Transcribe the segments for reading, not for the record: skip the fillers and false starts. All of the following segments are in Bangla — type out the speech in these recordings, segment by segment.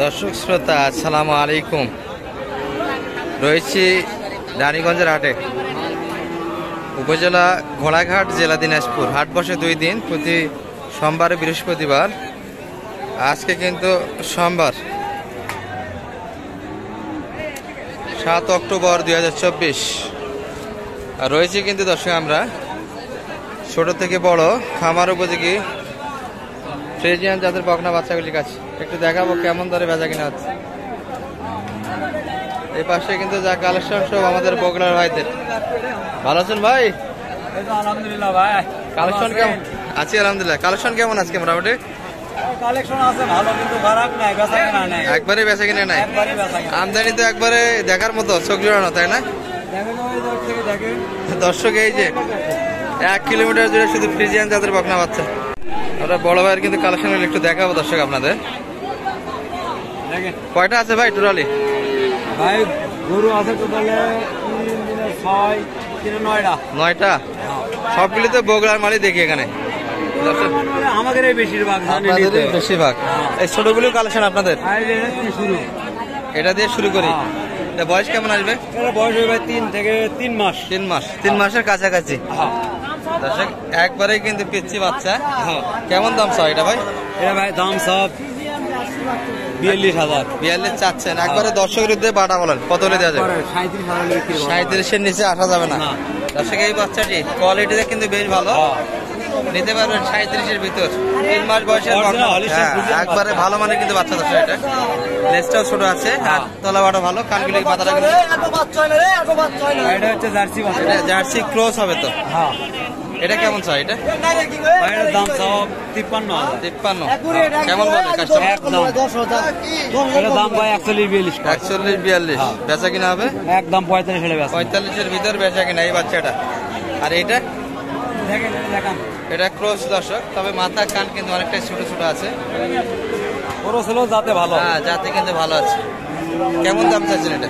দর্শক শ্রোতা আসসালামু আলাইকুম। রয়েছি রানীগঞ্জের হাটে, উপজেলা ঘোড়াঘাট, জেলা দিনাজপুর। হাট বসে 2 দিন, প্রতি সোমবার ও বৃহস্পতিবার। আজকে কিন্তু সোমবার 7 অক্টোবর 2024। আর রয়েছে কিন্তু দর্শক আমরা ছোট থেকে বড় খামার উপযোগী ফ্রিজিয়ান জাতের বকনা বাচ্চাগুলির কাছে একটু দেখাবো কেমন দরে বেচা কিনা হচ্ছে। এই পাশে কিন্তু যা কালেকশন সব আমাদের বগুড়ার ভাইদের। ভালো আছেন ভাই? আলহামদুলিল্লাহ ভাই। কালেকশন কেমন আছি? আলহামদুলিল্লাহ। কালেকশন কেমন আজকে মোটামুটি? কালেকশন আছে ভালো, কিন্তু খারাপ নাই, বেচা কিনা নাই। একবারে বেচা কিনা নাই? একবারে বেচা কিনা। আমদানি তো একবারে দেখার মতো, চোখ জোড়ানো, তাই না? দেখেন ওই দূর থেকে দেখেন দর্শক এই যে 1 কিলোমিটার জুড়ে শুধু ফ্রিজিয়ান জাতের বকনা বাচ্চা। আমরা বড় ভাইয়ের কিন্তু কালেকশন একটু দেখাবো দর্শক আপনাদের। দেখেন কয়টা আছে ভাই টোটালি? ভাই গরু আছে টোটালে 6 9টা। 9টা? সবগুলি তো বগুড়ার মালই দেখি এখানে। আমাদের এই বেশিরভাগ আপনাদের বেশিরভাগ এই ছোটগুলো কালেকশন আপনাদের? শুরু এটা দিয়ে শুরু করি। এটা বয়স কেমন আসবে? এটা বয়স হবে 3 থেকে 3 মাস। 3 মাস? 3 মাসের কাছাকাছি। দর্শক একবারে কিন্তু পিচ্ছি বাচ্চা। কেমন দাম চাও এটা ভাই? এটা ভাই দাম সব 42,000। 42 চাচ্ছেন? একবারে দর্শকের উদ্দেশ্যে বাটা বলেন, কত হলে দেওয়া যাবে? 37,000 এর নিচে আসা যাবে না। দর্শক এই বাচ্চাটি কোয়ালিটিতে কিন্তু বেশ ভালো, নিতে পারবেন 37 এর ভিতর। 3 মাস বয়সের একবারে ভালো মানের কিন্তু বাচ্চা। দর্শক এটা লেজটাও ছোট আছে, আর তলা বাটা ভালো, কানগুলি পাতাটা কিন্তু এটা হচ্ছে জার্সি বাচ্চা। এটা জার্সি ক্রস হবে তো? হ্যাঁ। এটা কেমন চাই? এটা এটার দাম সব 53,000। 53? কেমন বলে কাস্টমার? একদম এটার দাম ভাই 41-42। 41-42 বেচা কিনা হবে? একদম 45 হলে বেচা। 45 এর ভিতর বেচা কিনা এই বাচ্চাটা। আর এটা দেখেন দেখান, এটা ক্রস দর্শক, তবে মাথা কান কিন্তু অনেকটাই ছোট ছোট আছে। বড় ছিল যাতে ভালো। হ্যাঁ, যাতে কিন্তু ভালো আছে। কেমন দাম চাচ্ছেন এটা?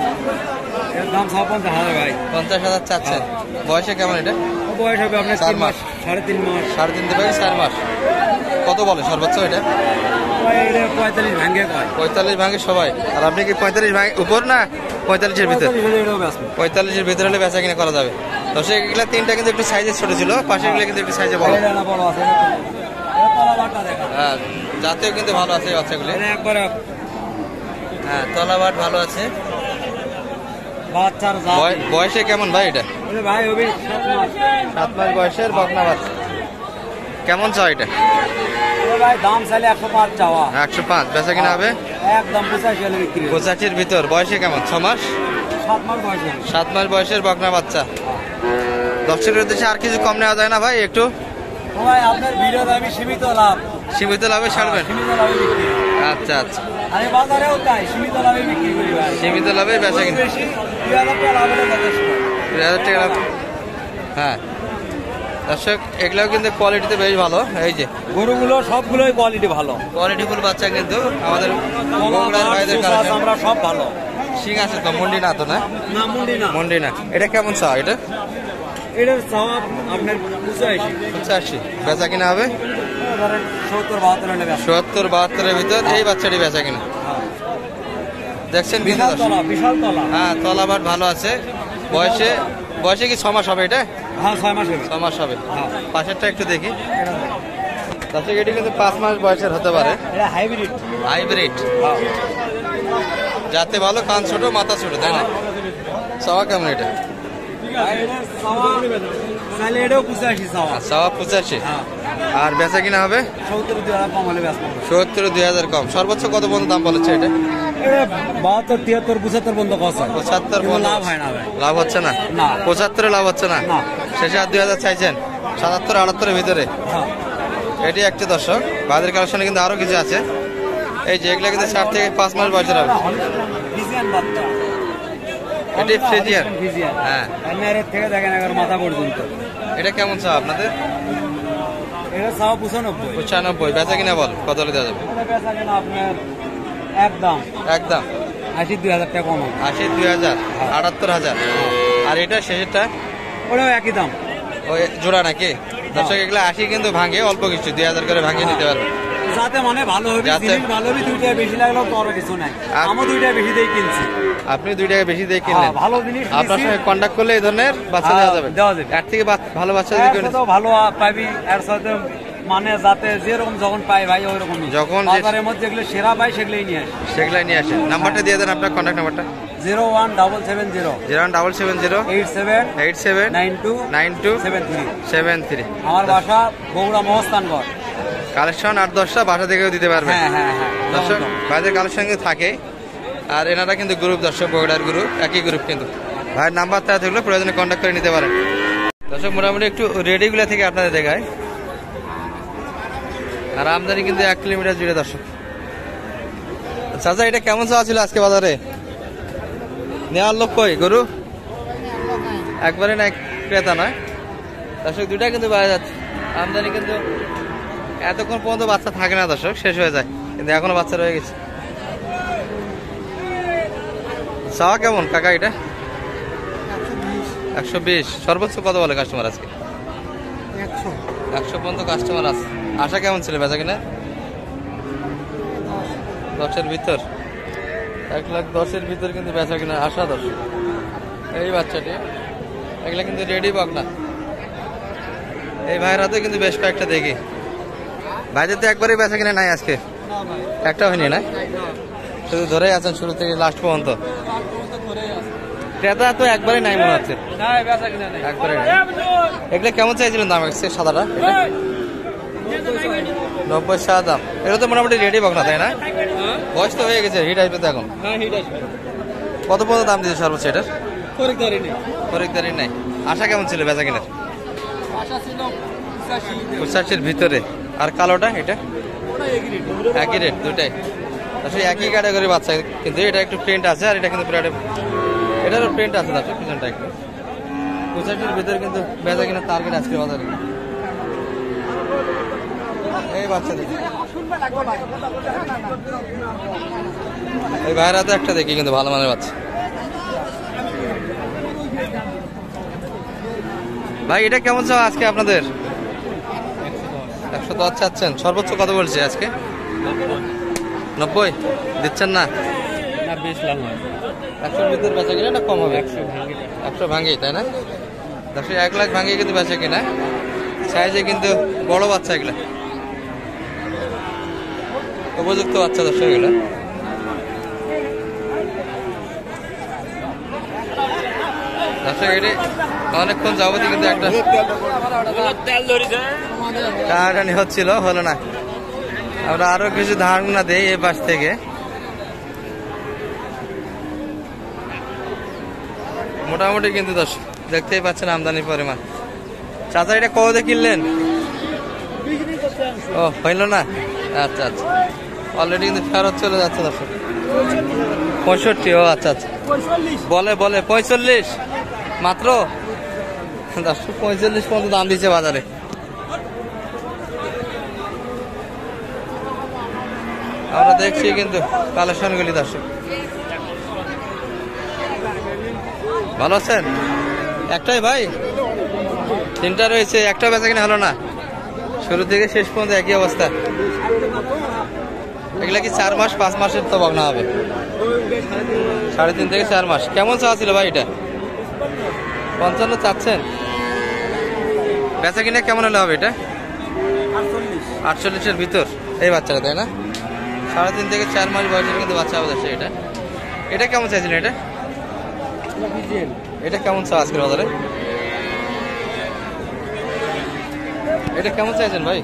এর দাম 50,000 ভাই। 50,000 চাচ্ছেন? বয়সে কেমন এটা? বয়স হবে আপনার 4 3 মাস। মাস, 3.5 মাস। 3.5 থেকে 4 মাস। কত বলে সর্বোচ্চ এটা? এটা 45 ভাঙে কয়। 45 ভাঙে সবাই। আর আপনি কি 45 ভাঙে উপর না 45 এর ভিতর? 45 এর ভিতরে হলে বেচা কিনা করা যাবে। দর্শক এগুলা 3টা কিন্তু একটু সাইজে ছোট ছিল, পাশের গুলো কিন্তু একটু সাইজে বড়। হ্যাঁ, জাতেও কিন্তু ভালো আছে এই বাচ্চাগুলি। হ্যাঁ, তলাবাট ভালো আছে। বয়সে কেমন ভাই এটা? ভাই হবে 7 মাস বয়সের বকনা বাচ্চা। কেমন চাও এটা? ভাই দাম চাইলে 105 চাওয়া। 105 বেচা কিনা হবে? একদম 85 হলে বিক্রি। 85 এর ভিতর। বয়সে কেমন? 6 মাস? 7 মাস বয়স। 7 মাস বয়সের বকনা বাচ্চা। দর্শকের উদ্দেশ্যে আর কিছু কম নেওয়া যায় না ভাই একটু? ভাই আপনার ভিডিও দামে সীমিত লাভ। সীমিত লাভে ছাড়বেন? সীমিত লাভে বিক্রি। আচ্ছা আচ্ছা। আরে বাজারেও তাই সীমিত লাভে বিক্রি করি ভাই। সীমিত লাভে বেচা কিনা। 2000 টাকা লাভ হলে যথেষ্ট। 2000 টাকা লাভ। হ্যাঁ দর্শক এগুলোও কিন্তু কোয়ালিটিতে বেশ ভালো। এই যে গরুগুলো সবগুলোই কোয়ালিটি ভালো, কোয়ালিটিফুল বাচ্চা কিন্তু আমাদের বগুড়ার ভাইদের কাছে। আমরা সব ভালো। ঠিক আছে তো? মুন্ডি না তো? না না মুন্ডি না। মুন্ডি না। এটা কেমন চাও এটা? এটার সওয়াব আপনার 85। বেচা কিনা হবে? ধরেন 70-72 হলে বেচা। 70-72 এর ভিতর এই বাচ্চাটি বেচা কিনা। দেখছেন কিন্তু বিশাল তলা, বিশাল তলা। হ্যাঁ, তলাবাট ভালো আছে। বয়সে কি 6 মাস হবে এটা? হ্যাঁ 6 মাস হবে। 6 মাস হবে। পাশেরটা একটু দেখি। দর্শক এটি কিন্তু 5 মাস বয়সের হতে পারে। এটা হাইব্রিড। হাইব্রিড যাতে ভালো, কান ছোট মাথা ছোট, তাই না? চাওয়া কেমন এটা? এটাও 85 চাওয়া। চাওয়া 85। আর বেচা কিনা হবে? 70-2000 কম হলে বেচা। 70-2000 কম। সর্বোচ্চ কত পর্যন্ত দাম বলেছে এটা? 72-73-75 পর্যন্ত কষ্ট। 75 লাভ হয় না ভাই। লাভ হচ্ছে না? না। 75 লাভ হচ্ছে না? শেষে আর 2000 চাইছেন? 77-78 এর ভিতরে। এটি একটি দর্শক বাজার কালেকশনে কিন্তু আরো কিছু আছে। এই যে এগুলো কিন্তু 4 থেকে 5 মাস বয়সের হবে। এটি ফ্রিজিয়ান। হ্যাঁ, থেকে দেখেন একবার মাথা পর্যন্ত। এটা কেমন চাও আপনাদের? এটা চাওয়া 95। 95 বেচা কিনা বল কত হলে দেওয়া যাবে? বেচা কিনা আপনার একদম একদম 80-2000 টাকা কম। 80-2000 78,000। আর এটা শেষেরটা? ওটাও একই দাম। ওই জোড়া নাকি? দর্শক এগুলো 80 কিন্তু ভাঙে অল্প কিছু, 2000 করে ভাঙিয়ে নিতে পারবে। যাতে মানে ভালো হবে, যাতে- জিনিস ভালো হবে, 2 টাকা বেশি লাগলেও তো আর কিছু নাই। আমি 2 টাকা বেশি দিয়ে কিনছি। আপনি 2 টাকা বেশি দিয়ে কিনলেন, হ্যাঁ, ভালো জিনিস আপনার নিছি। সঙ্গে কন্ট্যাক্ট করলে এই ধরনের বাচ্চা দেওয়া যাবে। দেওয়া যাবে। এর থেকে ভালো বাচ্চা যদি কেউ এর তো ভালো পাবি, এর সাথে মানে যাতে যেরকম যখন পাই ভাই ওই রকমই। যখন যে- বাজারের মধ্যে যেগুলো সেরা পাই সেগুলোই নিয়ে আসি। সেগুলাই নিয়ে আসেন। নাম্বারটা দিয়ে দেন, আপনার কন্ট্যাক্ট নাম্বারটা। 01770 01770 87 87 92 92 73। 73। আমার বাসা বগুড়া মহস্থানগড়। কালেকশন 8-10টা বাসা থেকেও দিতে পারবেন। হ্যাঁ হ্যাঁ হ্যাঁ, দর্শক যেমন ভাইদের কালেকশন কিন্তু থাকে, আর এনারা কিন্তু গ্রুপ, দর্শক বগুড়ার গ্রুপ, একই গ্রুপ কিন্তু। ভাইয়ের নাম্বার তারা থাকলে প্রয়োজনে কন্ট্যাক্ট করে নিতে পারেন। দর্শক মোটামুটি একটু রেডিগুলা থেকে আপনাদের দেখায়, আর আমদানি কিন্তু 1 কিলোমিটার জুড়ে। দর্শক চাচা, এটা কেমন চাওয়া ছিল আজকে বাজারে? নেওয়ার লোক কই গরু? একবারে না, ক্রেতা নয়। দর্শক 2টা কিন্তু পাওয়া যাচ্ছে। আমদানি কিন্তু এতক্ষণ পর্যন্ত বাচ্চা থাকে না দর্শক, শেষ হয়ে যায়, কিন্তু এখনো বাচ্চা রয়ে গেছে। চাওয়া কেমন কাকা এটা? 120। সর্বোচ্চ কত বলে কাস্টমার আজকে? 100 পর্যন্ত কাস্টমার আছে। আশা কেমন ছিল বেচা কিনা? 10-এর ভিতর, 1,10,000-এর ভিতর কিন্তু বেচা কিনা আশা। দর্শক এই বাচ্চাটি, এগুলা কিন্তু রেডি বক না। এই ভাইয়ের হাতে কিন্তু বেশ কয়েকটা দেখি। ভাইদের তো একবারই বেচা কিনা নাই আজকে, একটা হয়নি না? শুধু ধরেই আছেন শুরু থেকে লাস্ট পর্যন্ত। ক্রেতা তো একবারই নাই মনে হচ্ছে, একবারে নাই। এগুলো কেমন চাইছিলেন দাম? সাদাটা 90 সাদা দাম। এটা তো মোটামুটি রেডি বক না, তাই না? বয়স তো হয়ে গেছে, হিট আসবে তো এখন। কত পর্যন্ত দাম দিয়েছে সর্বোচ্চ এটার? খরিদ্দারি নাই। আশা কেমন ছিল বেচা কিনার? 85-এর ভিতরে। আর কালোটা এটা একই রেট, দুটাই আসলে একই ক্যাটাগরি বাচ্চা, কিন্তু এটা একটু প্রিন্ট আছে, আর এটা কিন্তু এটারও প্রিন্ট আছে। দর্শক পিছনটা একটু 85-এর ভিতরে কিন্তু বেচা কিনা টার্গেট আজকে বাজারে। এই বাচ্চা দেখি, এই ভাইয়ের হাতে একটা দেখি কিন্তু ভালো মানের বাচ্চা। ভাই এটা কেমন চাও আজকে আপনাদের? 110 চাচ্ছেন। সর্বোচ্চ কত বলছে আজকে? 90 দিচ্ছেন না? 100-এর ভিতরে বেচা কিনা না কম হবে? 100 ভাঙি, তাই না? 1 লাখ ভাঙিয়ে কিন্তু বেচা কিনা। সাইজে কিন্তু বড় বাচ্চা, এগুলা উপযুক্ত বাচ্চা দর্শক। এগুলা দর্শক এটি অনেকক্ষণ যাবতীয় কিন্তু একটা টানাটানি হচ্ছিল, হলো না। আমরা আরো কিছু ধারণা দেই এই পাশ থেকে। মোটামুটি কিন্তু দর্শক দেখতেই পাচ্ছেন আমদানির পরিমাণ। চাচা এটা কত কিনলেন? ও হইল না, আচ্ছা আচ্ছা। অলরেডি কিন্তু ফেরত চলে যাচ্ছে দর্শক। 65। ও আচ্ছা আচ্ছা, বলে 45 মাত্র। দর্শক 45 পর্যন্ত দাম দিচ্ছে বাজারে। আমরা দেখছি কিন্তু কালেকশনগুলি। দর্শক ভালো আছেন? একটাই ভাই, 3টা রয়েছে, একটা বেচা কিনা হলো না। শুরু থেকে শেষ পর্যন্ত একই অবস্থা। এগুলা কি 4 মাস 5 মাসের তো বগনা হবে? 3.5 থেকে 4 মাস। কেমন চাওয়া ছিল ভাই এটা? 55 চাচ্ছেন। বেচা কিনা কেমন হলে হবে এটা? 48-এর ভিতর এই বাচ্চাটা, তাই না? 3.5 থেকে 4 মাস বয়সের কিন্তু বাচ্চা হবে এটা। এটা কেমন চাইছিলেন? এটা কেমন চাও আজকের বাজারে? এটা কেমন চাইছেন ভাই?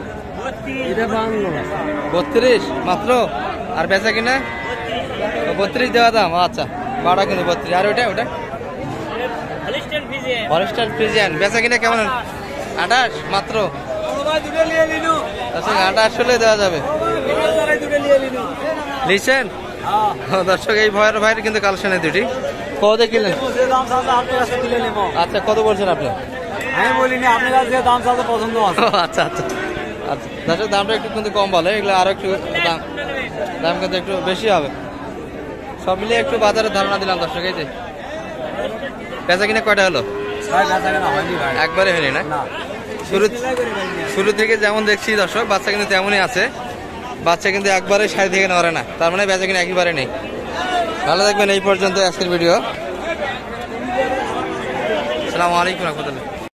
32 মাত্র। আর বেচা কিনা 32 দেওয়া দাম। আচ্ছা, বাড়া কিন্তু 32। আর ওটা হলস্টাইন ফ্রিজিয়ান বেচা কিনা কেমন? 28 মাত্র। আচ্ছা, 28 হলে দেওয়া যাবে। লিখছেন দর্শক, এই ভাইয়ের কিন্তু কালেকশনের দুটি। কত কিনলেন? আচ্ছা, কত বলছেন আপনি? আমি বলিনি, আপনার কাছে যে দাম চাচ্ছে পছন্দ আছে। আচ্ছা আচ্ছা আচ্ছা, দর্শক দামটা একটু কিন্তু কম বলে, এগুলো আরো একটু দাম কিন্তু একটু বেশি হবে। সব মিলিয়ে একটু বাজারের ধারণা দিলাম দর্শক। এই যে বেচা কিনা কয়টা হলো? একবারে হয়নি না? শুরু থেকে যেমন দেখছি দর্শক, বাচ্চা কিন্তু তেমনই আছে। বাচ্চা কিন্তু একবারে 60 থেকে নড়ে না, তার মানে বেচা কিনা একেবারে নেই। ভালো থাকবেন, এই পর্যন্ত আজকের ভিডিও। আসসালামু আলাইকুম রহমতুল্লাহ।